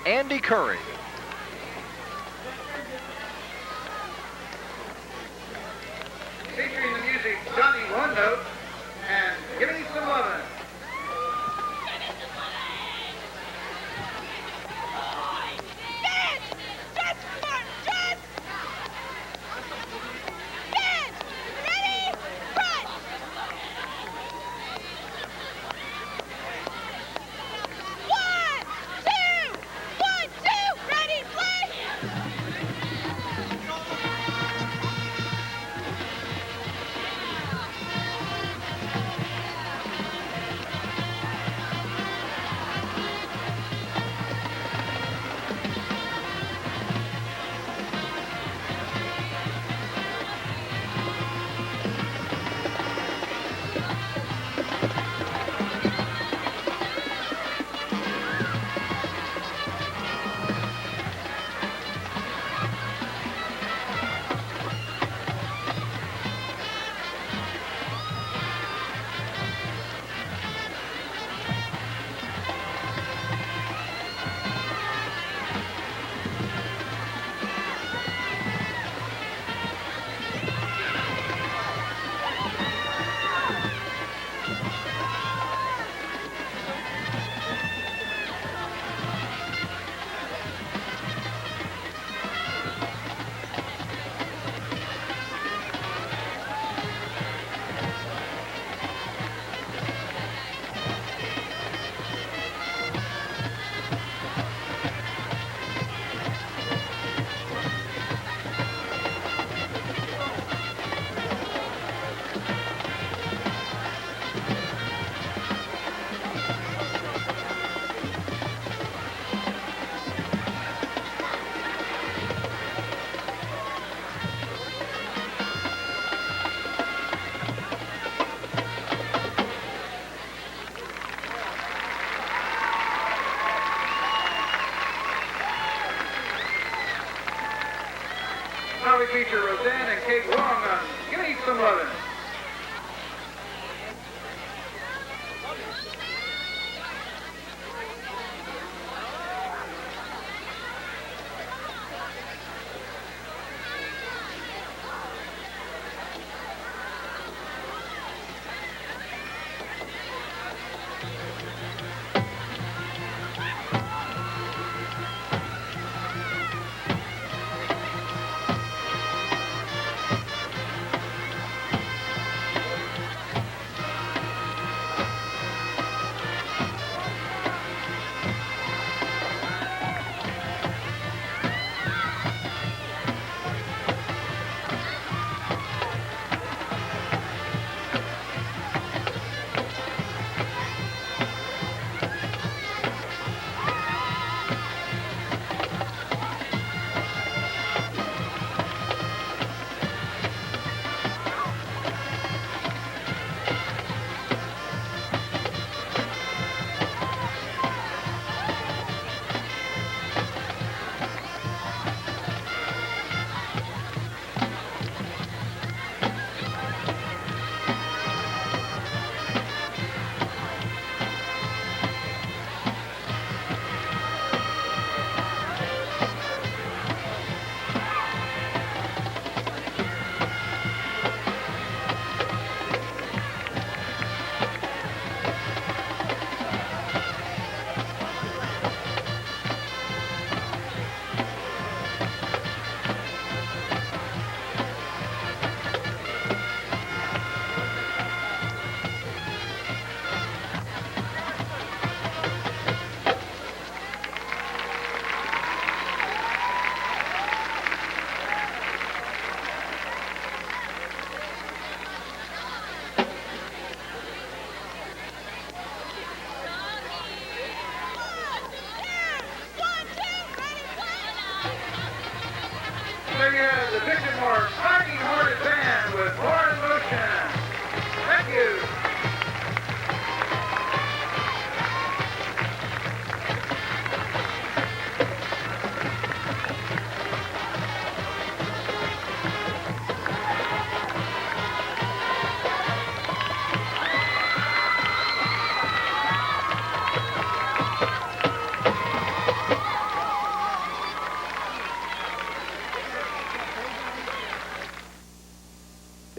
Andy Curry. Featuring the music Johnny One Note and Give Me Some Lovin'. Now we feature Roseanne and Kate Wong on Give Me Some Lovin'.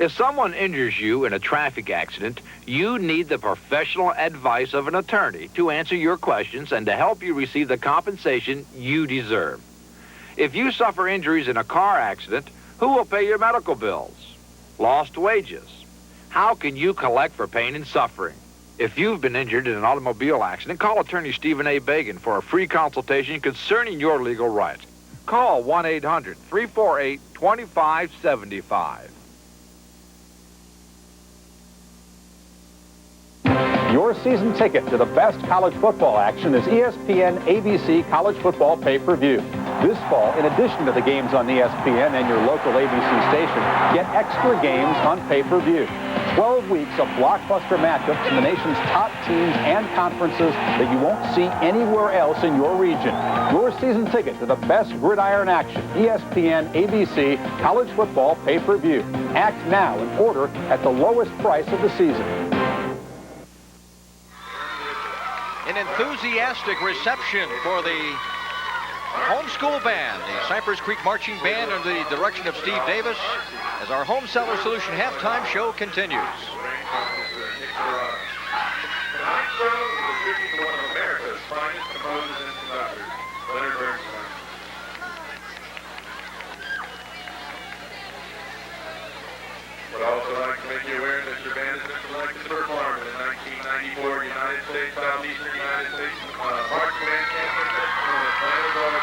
If someone injures you in a traffic accident, you need the professional advice of an attorney to answer your questions and to help you receive the compensation you deserve. If you suffer injuries in a car accident, who will pay your medical bills? Lost wages? How can you collect for pain and suffering? If you've been injured in an automobile accident, call attorney Stephen A. Bagan for a free consultation concerning your legal rights. Call 1-800-348-2575. Your season ticket to the best college football action is ESPN ABC College Football Pay-Per-View. This fall, in addition to the games on ESPN and your local ABC station, get extra games on pay-per-view. 12 weeks of blockbuster matchups in the nation's top teams and conferences that you won't see anywhere else in your region. Your season ticket to the best gridiron action, ESPN ABC College Football Pay-Per-View. Act now and order at the lowest price of the season. An enthusiastic reception for the homeschool band, the Cypress Creek Marching Band under the direction of Steve Davis, as our Home Seller Solution halftime show continues. Tonight's show is a tribute to one of America's finest composers and conductors, Leonard Bernstein. Would also like to make you aware that your band has been selected to perform in the 1994 United States Southeastern United States Marching Band Championship in Atlanta, Georgia.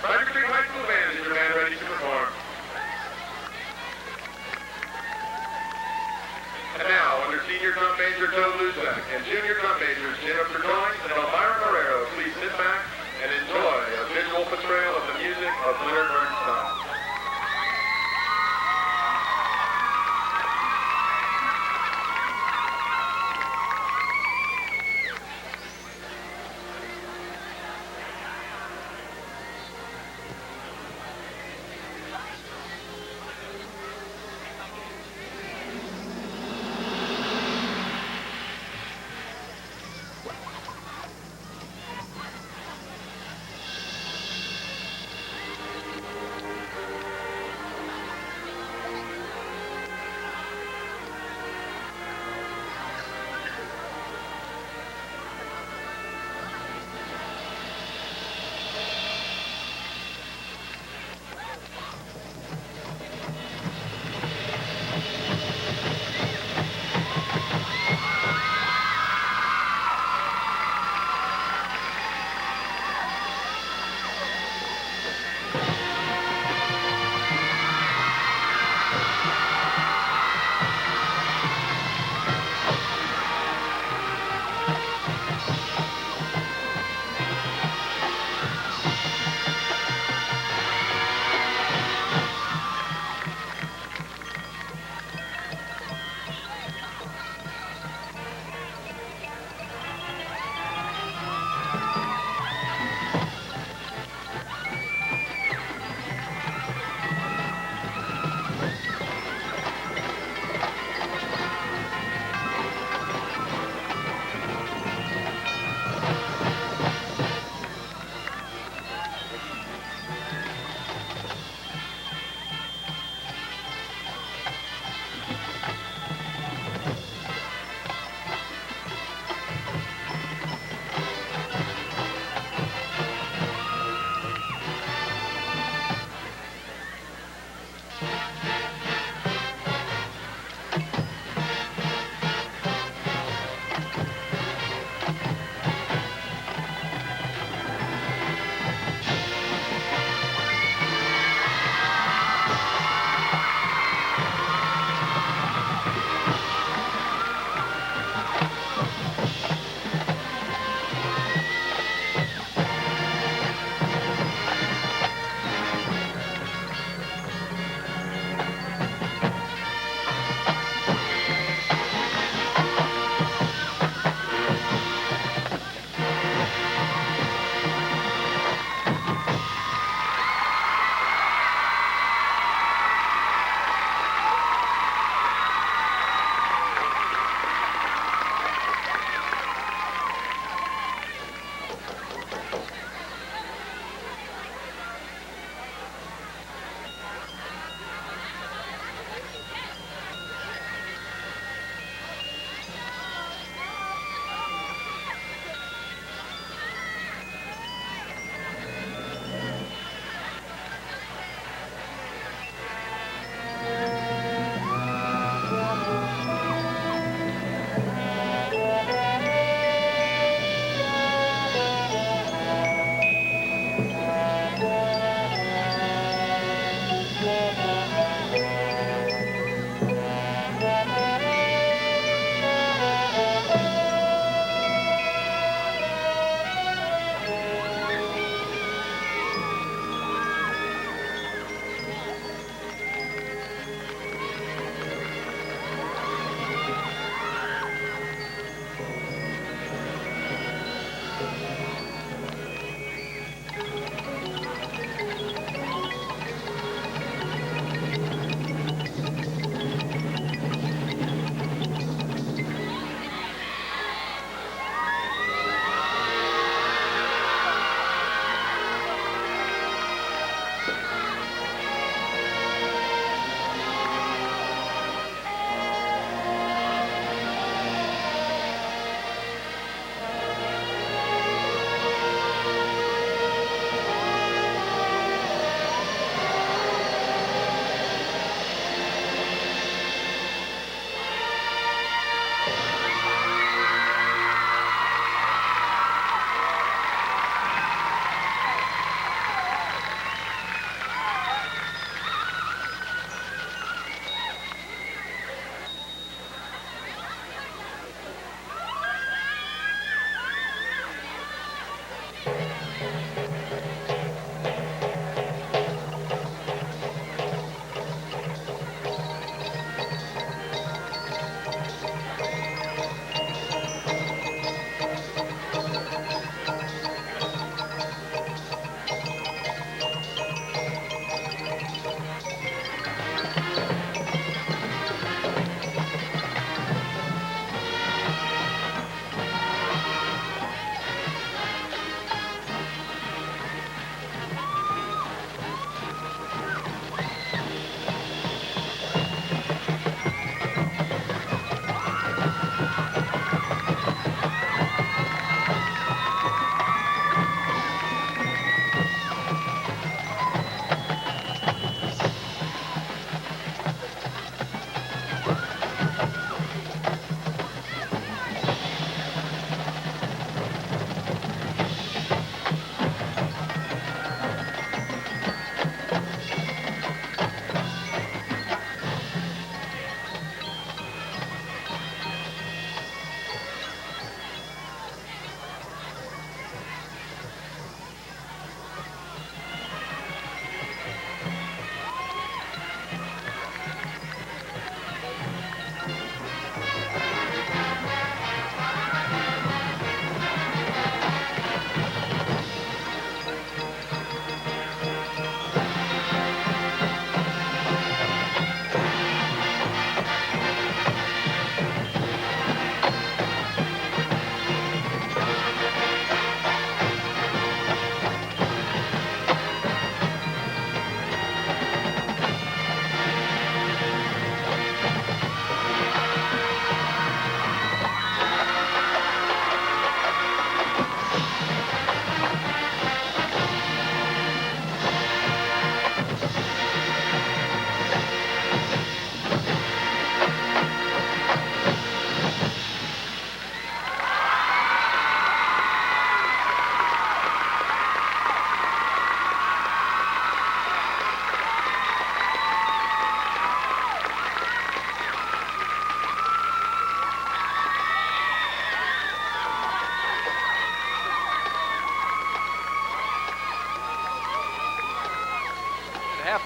Cypress Creek High School Band, is your band ready to perform? And now, under Senior Drum Major Joe Luzak and Junior Drum Majors Jennifer Joyce and Elvira Marrero, please sit back and enjoy a visual portrayal of the music of Leonard Bernstein.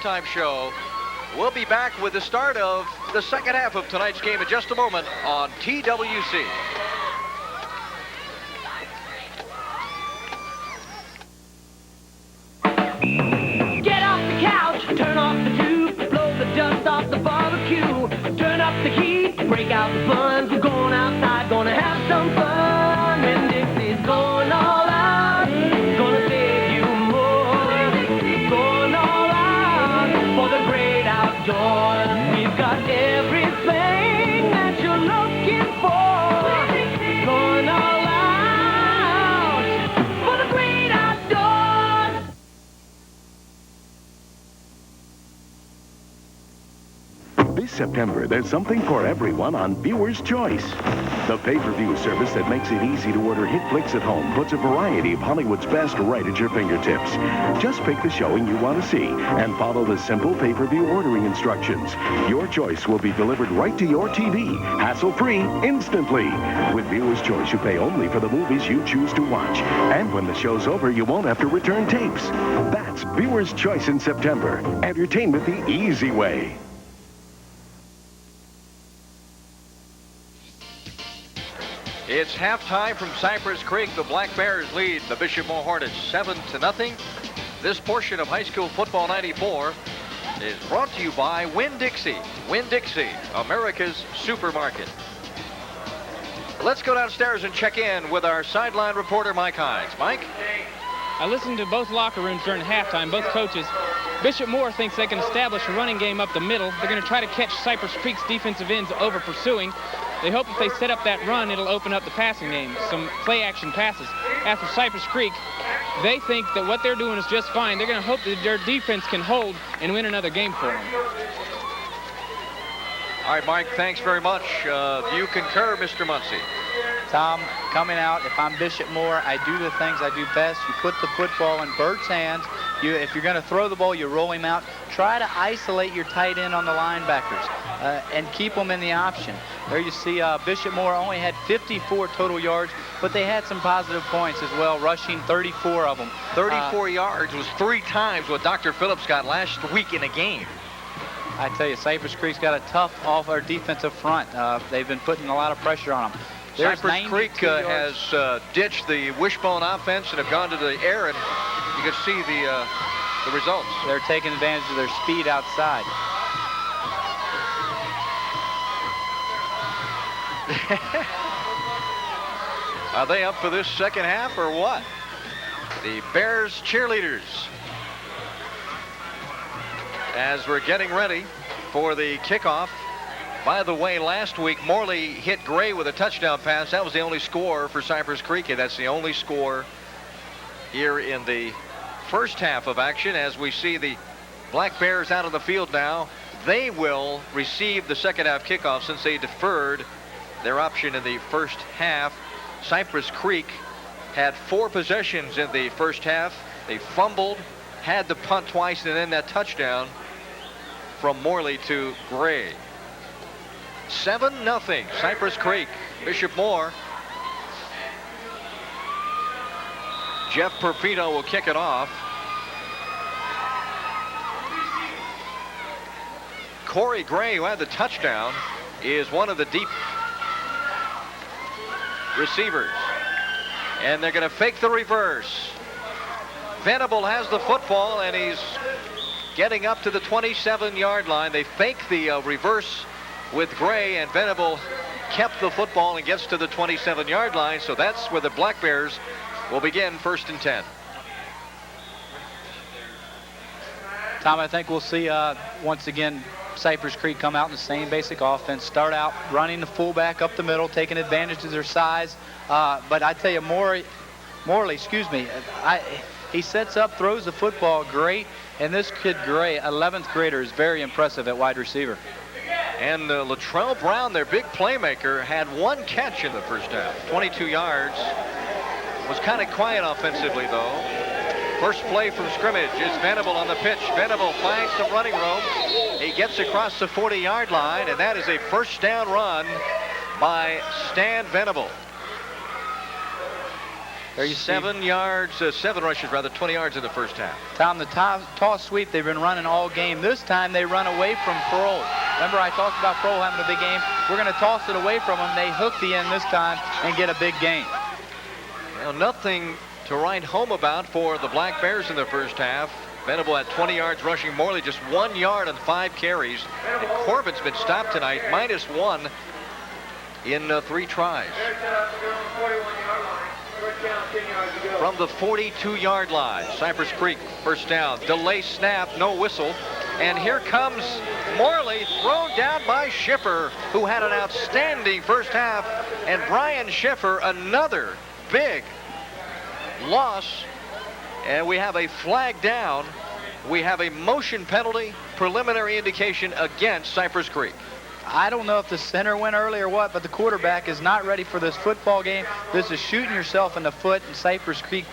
halftime show. We'll be back with the start of the second half of tonight's game in just a moment on TWC. Get off the couch, turn off the tube, blow the dust off the barbecue, turn up the heat, break out the buns, we're going outside, gonna have some fun. When Dixie's going all out, gonna save you more, going all out for the great outdoors. We've got everything that you're looking for, going all out for the great outdoors. This September, there's something for everyone on Viewer's Choice. The pay-per-view service that makes it easy to order hit flicks at home puts a variety of Hollywood's best right at your fingertips. Just pick the showing you want to see and follow the simple pay-per-view ordering instructions. Your choice will be delivered right to your TV, hassle-free, instantly. With Viewer's Choice, you pay only for the movies you choose to watch. And when the show's over, you won't have to return tapes. That's Viewer's Choice in September. Entertainment the easy way. It's halftime from Cypress Creek. The Black Bears lead the Bishop Moore Hornets 7-0. This portion of High School Football 94 is brought to you by Winn-Dixie. Winn-Dixie, America's supermarket. Let's go downstairs and check in with our sideline reporter, Mike Hines. Mike? I listened to both locker rooms during halftime, both coaches. Bishop Moore thinks they can establish a running game up the middle. They're going to try to catch Cypress Creek's defensive ends over pursuing. They hope if they set up that run, it'll open up the passing game, some play-action passes. As for Cypress Creek, they think that what they're doing is just fine. They're going to hope that their defense can hold and win another game for them. All right, Mike, thanks very much. You concur, Mr. Muncie? Tom, coming out, if I'm Bishop Moore, I do the things I do best. You put the football in Bert's hands. If you're going to throw the ball, you roll him out. Try to isolate your tight end on the linebackers and keep them in the option. There you see Bishop Moore only had 54 total yards, but they had some positive points as well, rushing 34 of them. 34 yards was 3 times what Dr. Phillips got last week in a game. I tell you, Cypress Creek's got a tough off our defensive front. They've been putting a lot of pressure on them. Cypress Creek has ditched the wishbone offense and have gone to the air, and you can see the results. They're taking advantage of their speed outside. Are they up for this second half or what? The Bears cheerleaders, as we're getting ready for the kickoff. By the way, last week, Morley hit Gray with a touchdown pass. That was the only score for Cypress Creek, and that's the only score here in the first half of action. As we see the Black Bears out on the field now, they will receive the second half kickoff since they deferred their option in the first half. Cypress Creek had 4 possessions in the first half. They fumbled, had the punt twice, and then that touchdown from Morley to Gray. 7-0, Cypress Creek. Bishop Moore. Jeff Perfino will kick it off. Corey Gray, who had the touchdown, is one of the deep receivers. And they're going to fake the reverse. Venable has the football, and he's getting up to the 27-yard line. They fake the reverse with Gray, and Venable kept the football and gets to the 27-yard line. So that's where the Black Bears will begin 1st and 10. Tom, I think we'll see once again Cypress Creek come out in the same basic offense, start out running the fullback up the middle, taking advantage of their size. But I tell you, Morley, he sets up, throws the football great, and this kid Gray, 11th grader, is very impressive at wide receiver. And Latrell Brown, their big playmaker, had 1 catch in the first half, 22 yards. Was kind of quiet offensively, though. First play from scrimmage is Venable on the pitch. Venable finds some running room. He gets across the 40-yard line, and that is a first down run by Stan Venable. There you see. 7 rushes, 20 yards in the first half. Tom, the toss sweep they've been running all game. This time they run away from Frohl. Remember I talked about Frohl having a big game. We're going to toss it away from them. They hook the end this time and get a big gain. Well, nothing to write home about for the Black Bears in the first half. Venable at 20 yards rushing. Morley just 1 yard on 5 carries. And Corbin's been stopped tonight, -1 in 3 tries. From the 42-yard line, Cypress Creek first down. Delay snap, no whistle. And here comes Morley, thrown down by Schiffer, who had an outstanding first half. And Brian Schiffer, another big loss. And we have a flag down. We have a motion penalty, preliminary indication against Cypress Creek. I don't know if the center went early or what, but the quarterback is not ready for this football game. This is shooting yourself in the foot, and Cypress Creek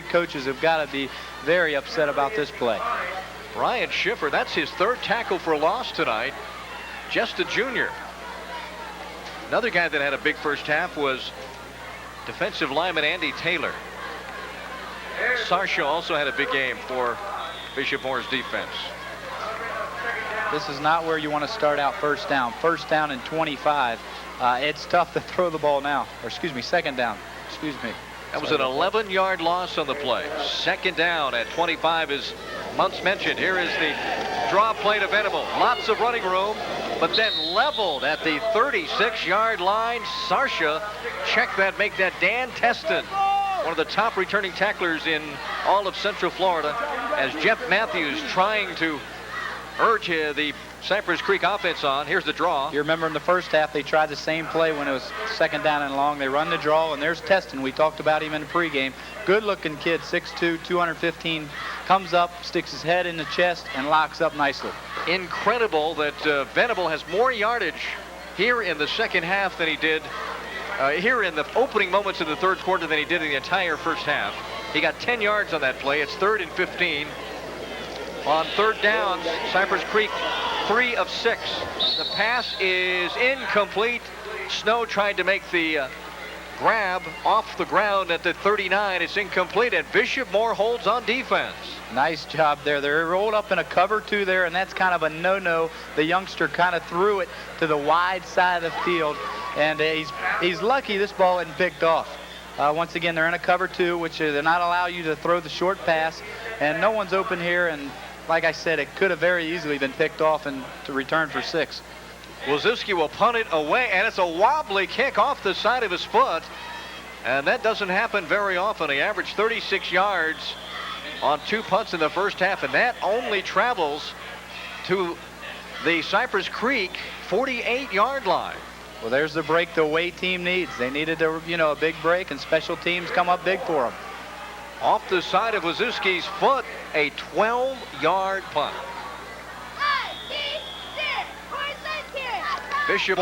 coaches have got to be very upset about this play. Brian Schiffer, that's his 3rd tackle for loss tonight. Just a junior. Another guy that had a big first half was defensive lineman Andy Taylor. Sarsha also had a big game for Bishop Moore's defense. This is not where you want to start out first down. First down and 25. It's tough to throw the ball now. Or second down. That was an 11-yard loss on the play. Second down at 25, as Muntz mentioned. Here is the draw play to Venable. Lots of running room, but then leveled at the 36-yard line. Sarsha, check that, make that. Dan Teston, one of the top returning tacklers in all of Central Florida, as Jeff Matthews trying to urge the Cypress Creek offense on. Here's the draw. You remember in the first half they tried the same play when it was second down and long. They run the draw, and there's Teston. We talked about him in the pregame. Good-looking kid, 6'2", 215. Comes up, sticks his head in the chest, and locks up nicely. Incredible that Venable has more yardage here in the second half than he did here in the opening moments of the third quarter than he did in the entire first half. He got 10 yards on that play. It's 3rd and 15. On third down, Cypress Creek 3 of 6. The pass is incomplete. Snow tried to make the grab off the ground at the 39. It's incomplete, and Bishop Moore holds on defense. Nice job there. They're rolled up in a cover 2 there, and that's kind of a no-no. The youngster kind of threw it to the wide side of the field, and he's lucky this ball isn't picked off. Once again, they're in a cover 2, which they're not allow you to throw the short pass, and no one's open here, and like I said, it could have very easily been picked off and to return for 6. Wazowski will punt it away, and it's a wobbly kick off the side of his foot, and that doesn't happen very often. He averaged 36 yards on 2 punts in the first half, and that only travels to the Cypress Creek 48-yard line. Well, there's the break the away team needs. They needed a big break, and special teams come up big for them. Off the side of Wazowski's foot, a 12-yard punt. Bishop